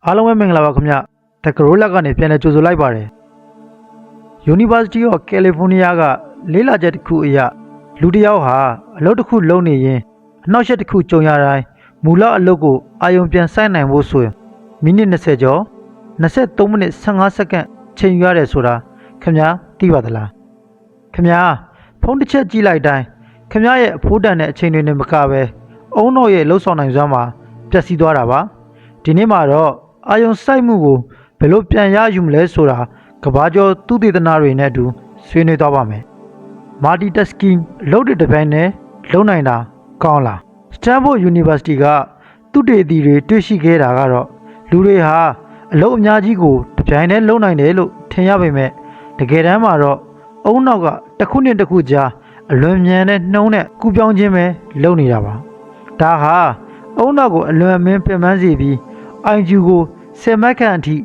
အားလုံးပဲမင်္ဂလာပါခင်ဗျ။ The Corolla ကနေပြန်လည်ကြိုဆိုလိုက်ပါတယ်။ University of California ကလေးလာချက်တစ်ခုအရလူတစ်ယောက်ဟာအလုပ်တစ်ခုလုပ်နေရင်အနောက်ရှက်တစ်ခုကြုံရတိုင်းမူလအလုပ်ကိုအာရုံပြန်စိုက်နိုင်ဖို့ဆိုရင်မိနစ်20ကျော်23မိနစ်15စက္ကန့်ချိန်ယူရတယ်ဆိုတာခင်ဗျာသိပါသလား။ခင်ဗျာဖုန်းတစ်ချက်ကြည့်လိုက်တိုင်းခင်ဗျာရဲ့အဖိုးတန်တဲ့အချိန်တွေနဲ့မကပဲအုံတော်ရဲ့လှုပ်ဆောင်နိုင်စွမ်းမှာပျက်စီးသွားတာပါ။ဒီနေ့မှာတော့အာယုံစိုက်မှုကိုဘယ်လိုပြန်ရယူမလဲဆိုတာကဘာကျော်သုတေသနတွေနဲ့အတူဆွေးနွေးသွားပါမယ်။ Multitasking အလုပ်တွေတစ်ပိုင်းနဲ့လုပ်နိုင်တာကောင်းလား။ Stanford University ကသုတေသီတွေတွေ့ရှိခဲ့တာကတော့လူတွေဟာအလုပ်အများကြီးကိုတစ်ပိုင်းနဲ့လုပ်နိုင်တယ်လို့ထင်ရပေမဲ့တကယ်တမ်းမှာတော့အုံနောက်ကတစ်ခုနဲ့တစ်ခုကြားအလွန်မြန်တဲ့နှုံးနဲ့ကူးပြောင်းခြင်းပဲလုပ်နေတာပါ။ဒါဟာအုံနောက်ကိုအလွန်အမင်းပင်ပန်းစေပြီးIQ ကို10မိုက်ခန့်အထိ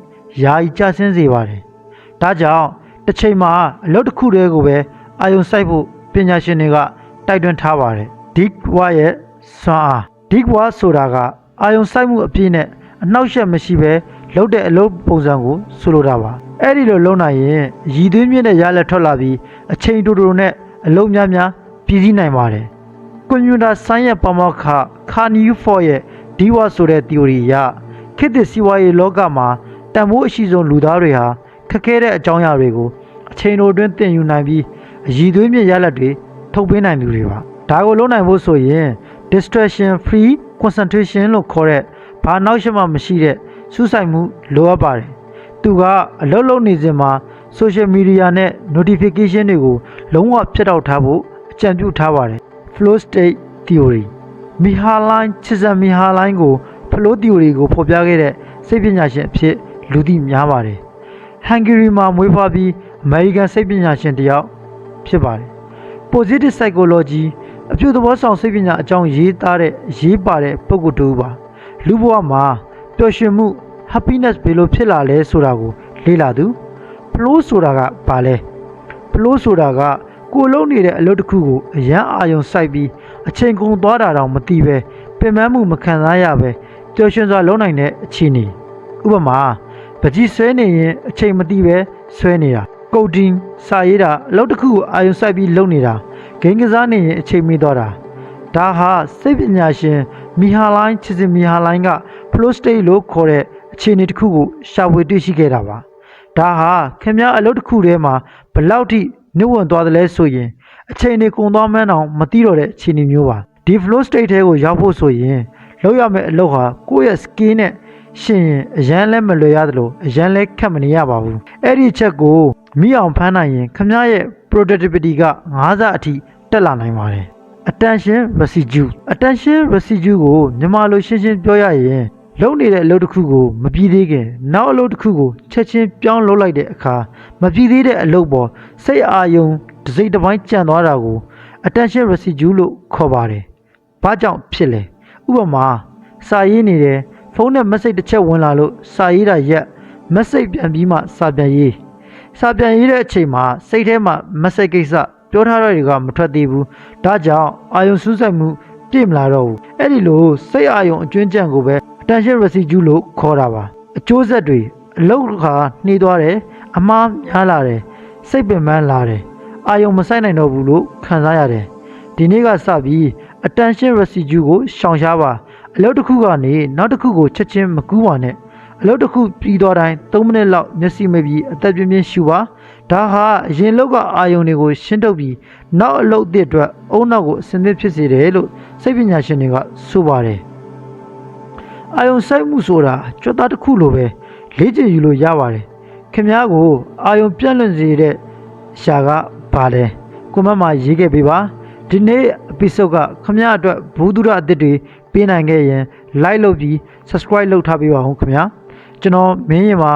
ယာယီကျဆင်းစေပါတယ်။ဒါကြောင့်တစ်ချိန်မှာအလုပ်တစ်ခုတည်းကိုပဲအာရုံစိုက်ဖို့ပညာရှင်တွေကတိုက်တွန်းထားပါတယ်။ Deep Work ရဲ့စွမ်းအား Deep Work ဆိုတာကအာရုံစိုက်မှုအပြည့်နဲ့အနှောက်အယှက်မရှိဘဲလုပ်တဲ့အလုပ်ပုံစံကိုဆိုလိုတာပါ။အဲ့ဒီလိုလုပ်နိုင်ရင်ရည်သွေးမြင့်တဲ့ရလဒ်ထွက်လာပြီးအချိန်တိုတိုနဲ့အလုပ်များများပြီးစီးနိုင်ပါတယ်။ ကွန်ပျူတာဆိုင်းရဲ့ပါမောက္ခခါနီယူဖော့ရဲ့ Deep Work ဆိုတဲ့ theory အရခေတ်သစ်စီးပွားရေးလောကမှာတန်ဖိုးအရှိဆုံးလူသားတွေဟာခက်ခဲတဲ့အကြောင်းအရာတွေကိုအချိန်တိုအတွင်းသင်ယူနိုင်ပြီးအရည်သွေးမြင့်ရလဒ်တွေထုတ်ပေးနိုင်သူတွေပါ။ဒါကိုလုပ်နိုင်ဖို့ဆိုရင် distraction free concentration လို့ခေါ်တဲ့ဘာနောက်ရှက်မှမရှိတဲ့စူးစိုက်မှုလိုအပ်ပါတယ်။သူကအလုပ်လုပ်နေစဉ်မှာ social media နဲ့ notification တွေကိုလုံးဝဖြတ်တောက်ထားဖို့အကြံပြုထားပါတယ်။ Flow state theory မီဟာလိုင်းချစ်စံမီဟာလိုင်းကိုFlow theory ကိုဖော်ပြခဲ့တဲ့စိတ်ပညာရှင်အဖြစ်လူသိများပါတယ်။ Hungary မှာမွေးဖွားပြီး American စိတ်ပညာရှင်တစ်ယောက်ဖြစ်ပါတယ်။ Positive psychology အပြုသဘောဆောင်စိတ်ပညာအကြောင်းရေးသားတဲ့ရေးပါတဲ့ပုဂ္ဂိုလ်တူပါ။လူဘဝမှာပျော်ရွှင်မှု happiness ဘယ်လိုဖြစ်လာလဲဆိုတာကိုလေ့လာသူ။ Flow ဆိုတာကဘာလဲ။ Flow ဆိုတာကကိုယ်လုပ်နေတဲ့အလုပ်တစ်ခုကိုအရန်အာရုံစိုက်ပြီးအချိန်ကုန်သွားတာတောင်မသိပဲပင်ပန်းမှုမခံစားရပဲပျော်ရွှင်စွာလုပ်နိုင်တဲ့အခြေအနေ။ဥပမာပကြီးဆွဲနေရင်အချိန်မသိပဲဆွဲနေတာ။ Coding စာရေးတာအလုပ်တစ်ခုကိုအာရုံစိုက်ပြီးလုပ်နေတာ။ ဂိမ်းကစားနေရင်အချိန်မေ့သွားတာ။ဒါဟာစိတ်ပညာရှင်မီဟာလိုင်းချစ်စင်မီဟာလိုင်းက Flow state လို့ခေါ်တဲ့အခြေအနေတစ်ခုကိုရှာဖွေတွေ့ရှိခဲ့တာပါ။ဒါဟာခင်ဗျားအလုပ်တစ်ခုထဲမှာဘယ်လောက်ထိနှိမ့်ဝင်သွားသလဲဆိုရင်အချိန်တွေကုန်သွားမှန်းတောင်မသိတော့တဲ့အခြေအနေမျိုးပါ။ဒီ Flow state ထဲကိုရောက်ဖို့ဆိုရင်လုပ်ရမယ့်အလုပ်ဟာကိုယ့်ရဲ့ skill နဲ့ရှင်ရင်အရန်လဲမလွယ်ရသလိုအရန်လဲခက်မနေရပါဘူး။အဲ့ဒီအချက်ကိုမိအောင်ဖမ်းနိုင်ရင်ခင်ဗျားရဲ့ productivity က9ဆအထိတက်လာနိုင်ပါတယ်။ Attention residue ကိုမြန်မာလိုရှင်းရှင်းပြောရရင်လုပ်နေတဲ့အလုပ်တစ်ခုကိုမပြီးသေးခင်နောက်အလုပ်တစ်ခုကိုချက်ချင်းပြောင်းလုပ်လိုက်တဲ့အခါမပြီးသေးတဲ့အလုပ်ပေါ်စိတ်အာရုံတစ်စိတ်တစ်ပိုင်းကျန်သွားတာကို attention residue လို့ခေါ်ပါတယ်။ဘာကြောင့်ဖြစ်လဲ။ဥပမာစာရေးနေတယ်ဖုန်းနဲ့ message တစ်ချက်ဝင်လာလို့စာရေးတာရက် message ပြန်ပြီးမှစာပြန်ရေးတဲ့အချိန်မှာစိတ်ထဲမှာ message ကိစ္စပြောထားတဲ့တွေကမထွက်သေးဘူး။ဒါကြောင့်အာယုံစူးစိုက်မှုပြည့်မလာတော့ဘူး။အဲ့ဒီလိုစိတ်အာယုံအကျွင်းကြံကိုပဲ attention residue လို့ခေါ်တာပါ။အကျိုးဆက်တွေအလုပ်ခါနှေးသွားတယ်အမှားများလာတယ်စိတ်ပင်ပန်းလာတယ်အာယုံမဆိုင်နိုင်တော့ဘူးလို့ခံစားရတယ်။ဒီနေ့ကစပြီး attention residue ကိုရှောင်ရှားပါအလုပ်တစ်ခုကနေနောက်တစ်ခုကိုချက်ချင်းမကူးပါနဲ့အလုပ်တစ်ခုပြီးသွားတိုင်း3မိနစ်လောက်မျက်စိမိပြီးအသက်ပြင်းပြင်းရှူပါဒါဟာအရင်လောက်ကအာယုံတွေကိုရှင်းထုတ်ပြီးနောက်အလုပ်အသစ်အတွက်အုံနောက်ကိုအစင်းသစ်ဖြစ်စေတယ်လို့စိတ်ပညာရှင်တွေကဆိုပါတယ်။အာယုံစိုက်မှုဆိုတာကြွက်သားတစ်ခုလိုပဲလေ့ကျင့်ယူလို့ရပါတယ်။ခင်ဗျားကိုအာယုံပြန့်လွင့်စေတဲ့ရှာကဘာလဲကွန်မန့်မှာရေးခဲ့ပေးပါ။ဒီနေ့ episode ကခင်ဗျားအတွက်ဘူးသူရအသစ်တွေပေးနိုင်ခဲ့ရင် like လုပ်ပြီး subscribe လုပ်ထားပေးပါဦးခင်ဗျာကျွန်တော်မင်းရင်မှာ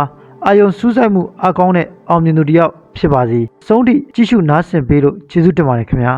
အာယုံစူးစိုက်မှုအကောင်းတဲ့အောင်မြင်သူတစ်ယောက်ဖြစ်ပါစေဆုံးထိကြည့်ရှုနားဆင်ပေးလို့ကျေးဇူးတင်ပါတယ်ခင်ဗျာ